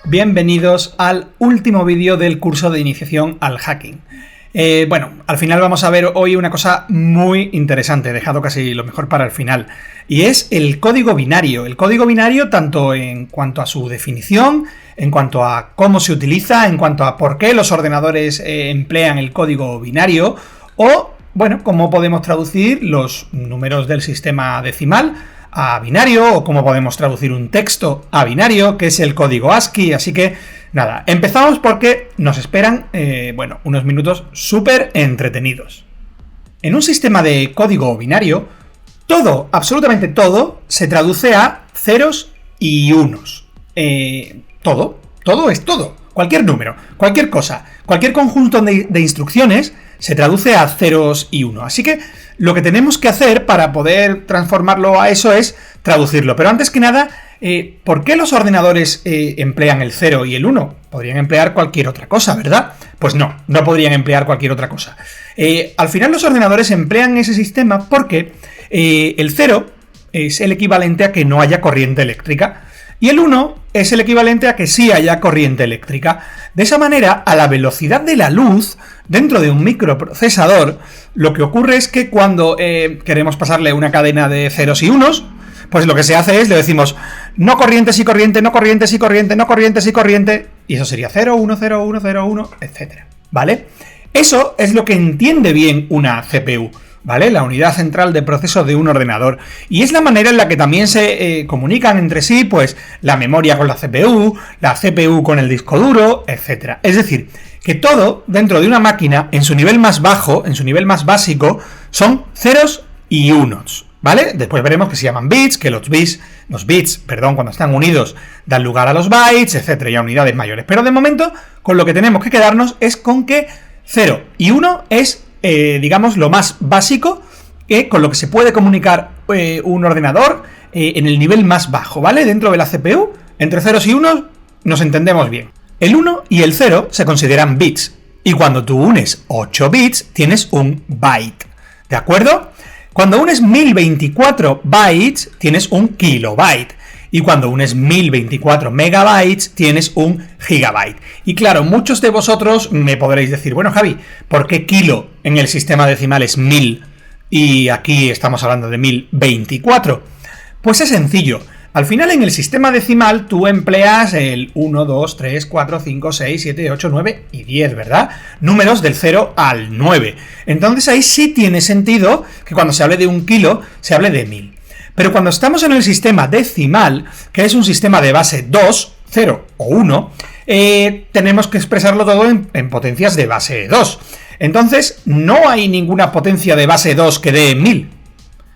Bienvenidos al último vídeo del curso de iniciación al hacking. Bueno, al final vamos a ver hoy una cosa muy interesante, he dejado casi lo mejor para el final, y es el código binario. El código binario tanto en cuanto a su definición, en cuanto a cómo se utiliza, en cuanto a por qué los ordenadores emplean el código binario, o, bueno, cómo podemos traducir los números del sistema decimal a binario, o cómo podemos traducir un texto a binario, que es el código ASCII. Así que, nada, empezamos porque nos esperan, bueno, unos minutos súper entretenidos. En un sistema de código binario, todo, absolutamente todo, se traduce a ceros y unos. Todo es todo. Cualquier número, cualquier cosa, cualquier conjunto de instrucciones se traduce a ceros y uno. Así que lo que tenemos que hacer para poder transformarlo a eso es traducirlo. Pero antes que nada, ¿por qué los ordenadores emplean el 0 y el 1? Podrían emplear cualquier otra cosa, ¿verdad? Pues no podrían emplear cualquier otra cosa. Al final los ordenadores emplean ese sistema porque el 0 es el equivalente a que no haya corriente eléctrica y el 1 es el equivalente a que sí haya corriente eléctrica. De esa manera, a la velocidad de la luz, dentro de un microprocesador, lo que ocurre es que cuando queremos pasarle una cadena de ceros y unos, pues lo que se hace es, le decimos no corriente, sí corriente, no corriente, sí corriente, no corriente, sí corriente, y eso sería 0, 1, 0, 1, 0, 1, etc. ¿Vale? Eso es lo que entiende bien una CPU, ¿vale? La unidad central de proceso de un ordenador. Y es la manera en la que también se comunican entre sí, pues, la memoria con la CPU con el disco duro, etc. Es decir, que todo dentro de una máquina, en su nivel más bajo, en su nivel más básico, son ceros y unos, ¿vale? Después veremos que se llaman bits, que los bits, cuando están unidos, dan lugar a los bytes, etc. y a unidades mayores. Pero de momento, con lo que tenemos que quedarnos es con que 0 y 1 es digamos, lo más básico con lo que se puede comunicar un ordenador en el nivel más bajo, ¿vale? Dentro de la CPU, entre ceros y unos nos entendemos bien. El 1 y el 0 se consideran bits, y cuando tú unes 8 bits, tienes un byte, ¿de acuerdo? Cuando unes 1024 bytes, tienes un kilobyte. Y cuando unes 1024 megabytes, tienes un gigabyte. Y claro, muchos de vosotros me podréis decir, bueno, Javi, ¿por qué kilo en el sistema decimal es 1000 y aquí estamos hablando de 1024? Pues es sencillo. Al final en el sistema decimal tú empleas el 1, 2, 3, 4, 5, 6, 7, 8, 9 y 10, ¿verdad? Números del 0 al 9. Entonces ahí sí tiene sentido que cuando se hable de un kilo, se hable de 1000. Pero cuando estamos en el sistema decimal, que es un sistema de base 2, 0 o 1, tenemos que expresarlo todo en potencias de base 2. Entonces, no hay ninguna potencia de base 2 que dé 1000.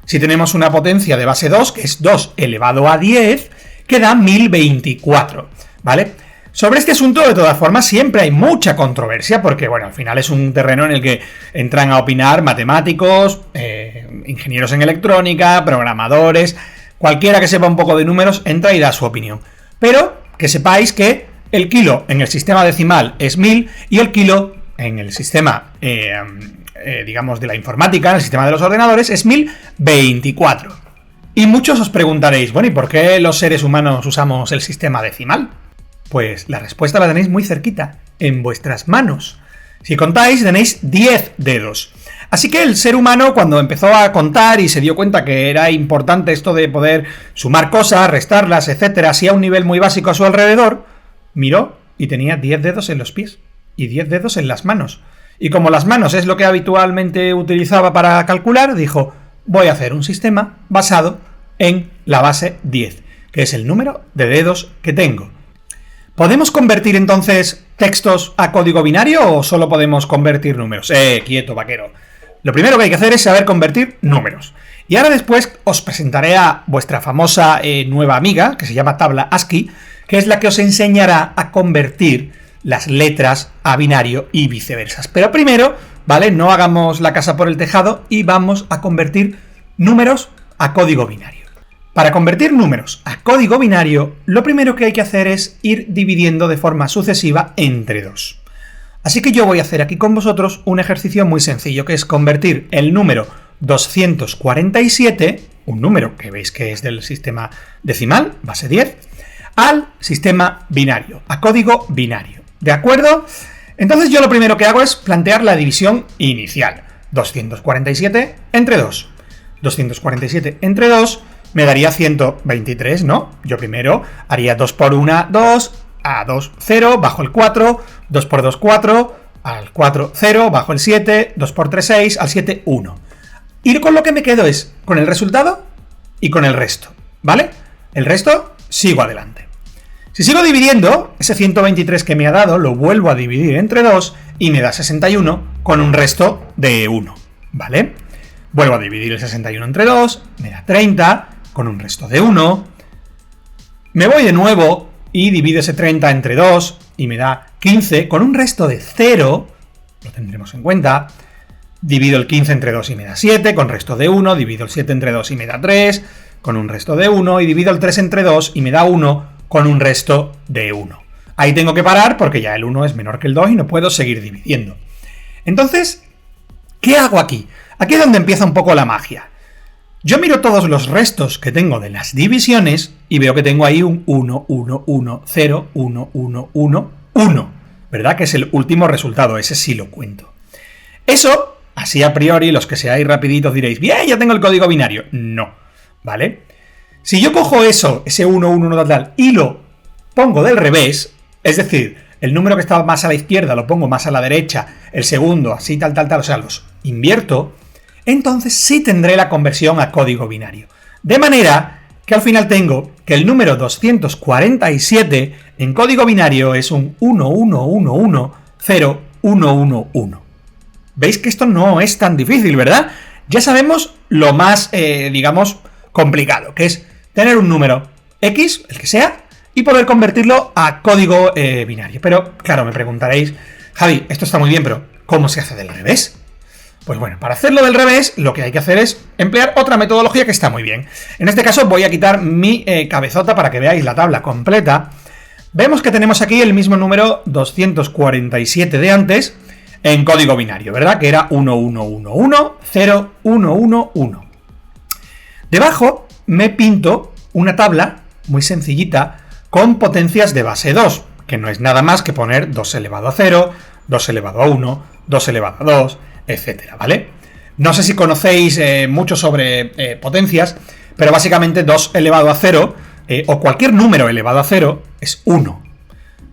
Si tenemos una potencia de base 2, que es 2 elevado a 10, que da 1024, ¿vale? Sobre este asunto, de todas formas, siempre hay mucha controversia, porque, bueno, al final es un terreno en el que entran a opinar matemáticos, ingenieros en electrónica, programadores, cualquiera que sepa un poco de números entra y da su opinión. Pero que sepáis que el kilo en el sistema decimal es 1000 y el kilo en el sistema, digamos, de la informática, en el sistema de los ordenadores, es 1024. Y muchos os preguntaréis, bueno, ¿y por qué los seres humanos usamos el sistema decimal? Pues la respuesta la tenéis muy cerquita, en vuestras manos. Si contáis, tenéis 10 dedos. Así que el ser humano, cuando empezó a contar y se dio cuenta que era importante esto de poder sumar cosas, restarlas, etcétera, así a un nivel muy básico a su alrededor, miró y tenía 10 dedos en los pies y 10 dedos en las manos. Y como las manos es lo que habitualmente utilizaba para calcular, dijo, voy a hacer un sistema basado en la base 10, que es el número de dedos que tengo. ¿Podemos convertir entonces textos a código binario o solo podemos convertir números? Quieto, vaquero. Lo primero que hay que hacer es saber convertir números. Y ahora después os presentaré a vuestra famosa nueva amiga, que se llama tabla ASCII, que es la que os enseñará a convertir las letras a binario y viceversa. Pero primero, ¿vale? No hagamos la casa por el tejado y vamos a convertir números a código binario. Para convertir números a código binario, lo primero que hay que hacer es ir dividiendo de forma sucesiva entre 2. Así que yo voy a hacer aquí con vosotros un ejercicio muy sencillo, que es convertir el número 247, un número que veis que es del sistema decimal, base 10, al sistema binario, a código binario. ¿De acuerdo? Entonces yo lo primero que hago es plantear la división inicial. 247 entre 2. 247 entre 2 me daría 123, ¿no? Yo primero haría 2 por 1, 2, a 2, 0, bajo el 4, 2 por 2, 4, al 4, 0, bajo el 7, 2 por 3, 6, al 7, 1. Y con lo que me quedo es con el resultado y con el resto, ¿vale? El resto, sigo adelante. Si sigo dividiendo, ese 123 que me ha dado lo vuelvo a dividir entre 2 y me da 61 con un resto de 1, ¿vale? Vuelvo a dividir el 61 entre 2, me da 30 con un resto de 1. Me voy de nuevo y divido ese 30 entre 2 y me da 15 con un resto de 0, lo tendremos en cuenta. Divido el 15 entre 2 y me da 7 con resto de 1, divido el 7 entre 2 y me da 3 con un resto de 1 y divido el 3 entre 2 y me da 1 con un resto de 1. Ahí tengo que parar porque ya el 1 es menor que el 2 y no puedo seguir dividiendo. Entonces, ¿qué hago aquí? Aquí es donde empieza un poco la magia. Yo miro todos los restos que tengo de las divisiones y veo que tengo ahí un 1, 1, 1, 0, 1, 1, 1, 1. ¿Verdad? Que es el último resultado, ese sí lo cuento. Eso, así a priori, los que seáis rapiditos diréis, bien, ya tengo el código binario. No, ¿vale? Si yo cojo eso, ese 1, 1, 1, tal, y lo pongo del revés, es decir, el número que estaba más a la izquierda lo pongo más a la derecha, el segundo, así, tal, o sea, los invierto, entonces sí tendré la conversión a código binario. De manera que al final tengo que el número 247 en código binario es un 1, 1, 1, 1, 0, 1, 1, 1. ¿Veis que esto no es tan difícil, verdad? Ya sabemos lo más, digamos, complicado, que es tener un número X, el que sea, y poder convertirlo a código binario. Pero, claro, me preguntaréis, Javi, esto está muy bien, pero ¿cómo se hace del revés? Pues bueno, para hacerlo del revés, lo que hay que hacer es emplear otra metodología que está muy bien. En este caso voy a quitar mi cabezota para que veáis la tabla completa. Vemos que tenemos aquí el mismo número 247 de antes en código binario, ¿verdad? Que era 1, 1, 1, 1, 0, 1, 1, 1. Debajo me pinto una tabla muy sencillita con potencias de base 2, que no es nada más que poner 2 elevado a 0, 2 elevado a 1, 2 elevado a 2, etcétera, ¿vale? No sé si conocéis mucho sobre potencias, pero básicamente 2 elevado a 0, o cualquier número elevado a 0, es 1.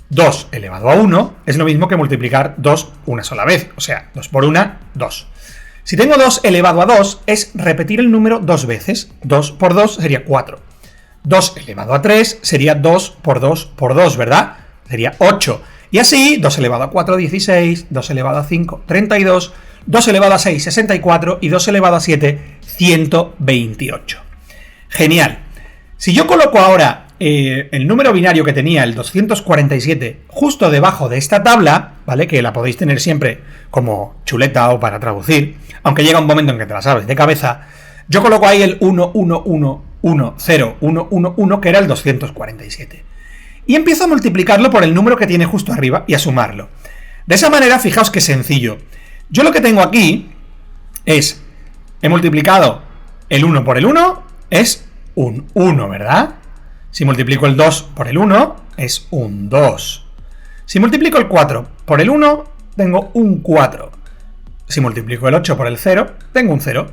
2 elevado a 1 es lo mismo que multiplicar 2 una sola vez, o sea, 2 por 1, 2. Si tengo 2 elevado a 2, es repetir el número 2 veces. 2 por 2 sería 4. 2 elevado a 3 sería 2 por 2 por 2, ¿verdad? Sería 8. Y así, 2 elevado a 4, 16. 2 elevado a 5, 32. 2 elevado a 6, 64. Y 2 elevado a 7, 128. Genial. Si yo coloco ahora el número binario que tenía, el 247, justo debajo de esta tabla, ¿vale? Que la podéis tener siempre como chuleta o para traducir, aunque llega un momento en que te la sabes de cabeza, yo coloco ahí el 1, 1, 1, 1, 0, 1, 1, 1, que era el 247. Y empiezo a multiplicarlo por el número que tiene justo arriba y a sumarlo. De esa manera, fijaos qué sencillo. Yo lo que tengo aquí es, he multiplicado el 1 por el 1, es un 1, ¿verdad? Si multiplico el 2 por el 1, es un 2. Si multiplico el 4 por el 1, tengo un 4. Si multiplico el 8 por el 0, tengo un 0.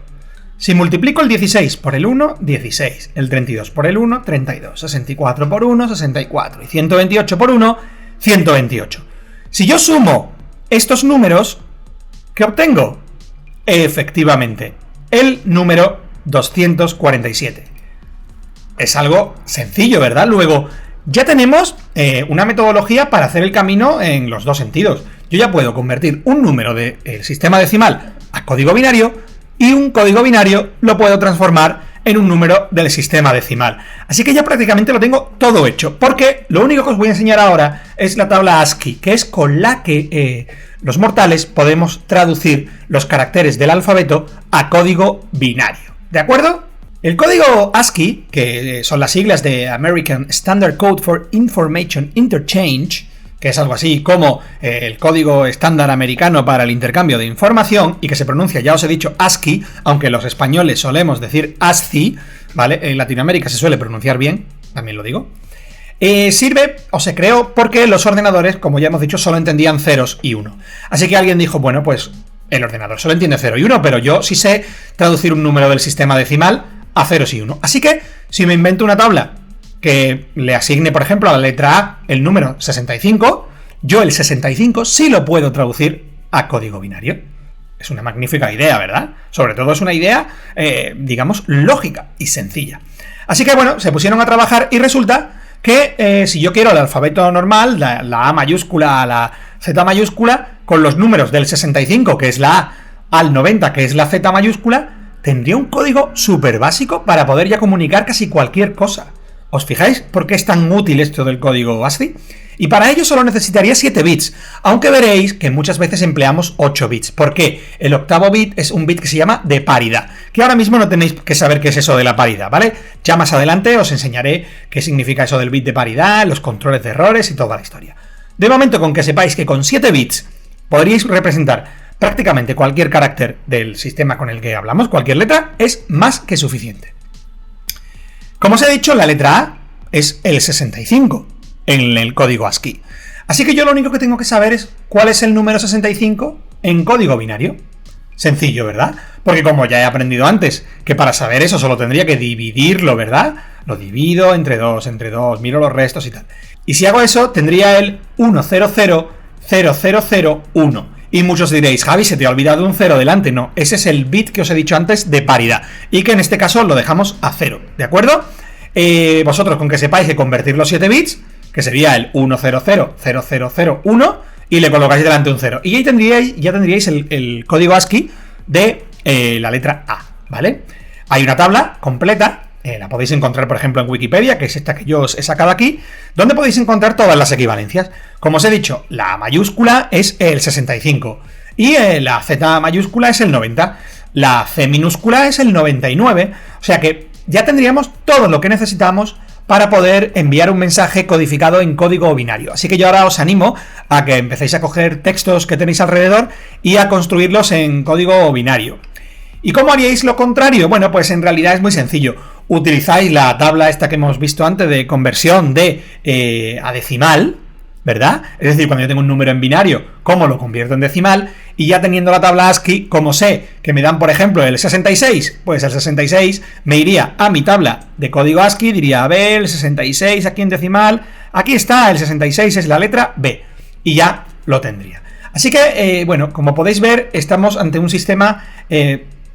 Si multiplico el 16 por el 1, 16. El 32 por el 1, 32. 64 por 1, 64. Y 128 por 1, 128. Si yo sumo estos números, ¿qué obtengo? Efectivamente, el número 247. Es algo sencillo, ¿verdad? Luego, ya tenemos una metodología para hacer el camino en los dos sentidos. Yo ya puedo convertir un número del sistema decimal a código binario y un código binario lo puedo transformar en un número del sistema decimal. Así que ya prácticamente lo tengo todo hecho, porque lo único que os voy a enseñar ahora es la tabla ASCII, que es con la que los mortales podemos traducir los caracteres del alfabeto a código binario. ¿De acuerdo? El código ASCII, que son las siglas de American Standard Code for Information Interchange, que es algo así como el código estándar americano para el intercambio de información, y que se pronuncia, ya os he dicho, ASCII, aunque los españoles solemos decir ASCII, ¿vale? En Latinoamérica se suele pronunciar bien, también lo digo. Sirve o se creó porque los ordenadores, como ya hemos dicho, solo entendían ceros y 1. Así que alguien dijo, bueno, pues el ordenador solo entiende 0 y 1, pero yo sí sé traducir un número del sistema decimal a ceros y 1. Así que si me invento una tabla que le asigne, por ejemplo, a la letra A el número 65, yo el 65 sí lo puedo traducir a código binario. Es una magnífica idea, ¿verdad? Sobre todo es una idea, digamos, lógica y sencilla. Así que bueno, se pusieron a trabajar y resulta que si yo quiero el alfabeto normal, la A mayúscula a la Z mayúscula, con los números del 65, que es la A, al 90, que es la Z mayúscula, tendría un código súper básico para poder ya comunicar casi cualquier cosa. ¿Os fijáis por qué es tan útil esto del código ASCII? Y para ello solo necesitaría 7 bits, aunque veréis que muchas veces empleamos 8 bits. ¿Por qué? El octavo bit es un bit que se llama de paridad, que ahora mismo no tenéis que saber qué es eso de la paridad, ¿vale? Ya más adelante os enseñaré qué significa eso del bit de paridad, los controles de errores y toda la historia. De momento, con que sepáis que con 7 bits podríais representar prácticamente cualquier carácter del sistema con el que hablamos, cualquier letra, es más que suficiente. Como os he dicho, la letra A es el 65 en el código ASCII. Así que yo lo único que tengo que saber es cuál es el número 65 en código binario. Sencillo, ¿verdad? Porque como ya he aprendido antes, que para saber eso solo tendría que dividirlo, ¿verdad? Lo divido entre 2, miro los restos y tal. Y si hago eso, tendría el 1000001. Y muchos diréis, Javi, se te ha olvidado un 0 delante. No, ese es el bit que os he dicho antes de paridad. Y que en este caso lo dejamos a 0, ¿de acuerdo? Vosotros con que sepáis que convertir los 7 bits, que sería el 1000001, y le colocáis delante un 0. Y ya tendríais el código ASCII de la letra A, ¿vale? Hay una tabla completa, la podéis encontrar, por ejemplo, en Wikipedia, que es esta que yo os he sacado aquí, donde podéis encontrar todas las equivalencias. Como os he dicho, la A mayúscula es el 65, y la Z mayúscula es el 90, la C minúscula es el 99, o sea que ya tendríamos todo lo que necesitamos para poder enviar un mensaje codificado en código binario. Así que yo ahora os animo a que empecéis a coger textos que tenéis alrededor y a construirlos en código binario. ¿Y cómo haríais lo contrario? Bueno, pues en realidad es muy sencillo. Utilizáis la tabla esta que hemos visto antes de conversión de a decimal, ¿verdad? Es decir, cuando yo tengo un número en binario, ¿cómo lo convierto en decimal? Y ya teniendo la tabla ASCII, como sé que me dan, por ejemplo, el 66, pues el 66 me iría a mi tabla de código ASCII, diría, a ver, el 66 aquí en decimal, aquí está, el 66 es la letra B, y ya lo tendría. Así que, bueno, como podéis ver, estamos ante un sistema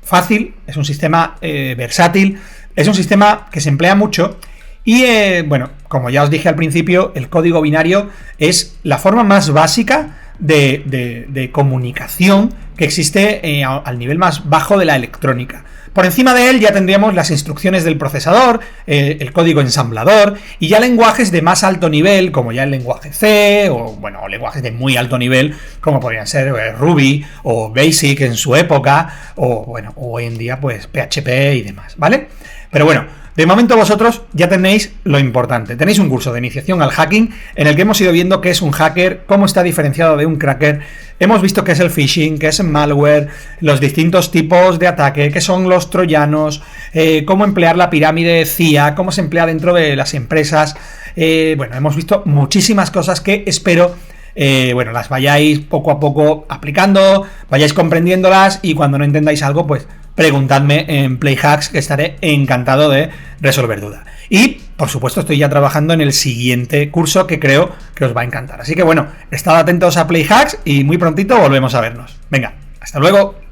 fácil, es un sistema versátil, es un sistema que se emplea mucho. Y bueno, como ya os dije al principio, el código binario es la forma más básica de comunicación que existe al nivel más bajo de la electrónica. Por encima de él ya tendríamos las instrucciones del procesador, el código ensamblador y ya lenguajes de más alto nivel, como ya el lenguaje C, o bueno, lenguajes de muy alto nivel, como podrían ser Ruby o Basic en su época, o bueno, hoy en día pues PHP y demás, ¿vale? Pero bueno, de momento vosotros ya tenéis lo importante. Tenéis un curso de iniciación al hacking en el que hemos ido viendo qué es un hacker, cómo está diferenciado de un cracker. Hemos visto qué es el phishing, qué es el malware, los distintos tipos de ataque, qué son los troyanos, cómo emplear la pirámide CIA, cómo se emplea dentro de las empresas. Bueno, hemos visto muchísimas cosas que espero bueno, las vayáis poco a poco aplicando, vayáis comprendiéndolas y cuando no entendáis algo, pues preguntadme en Playhacks, que estaré encantado de resolver dudas. Y, por supuesto, estoy ya trabajando en el siguiente curso que creo que os va a encantar. Así que bueno, estad atentos a Playhacks y muy prontito volvemos a vernos. Venga, hasta luego.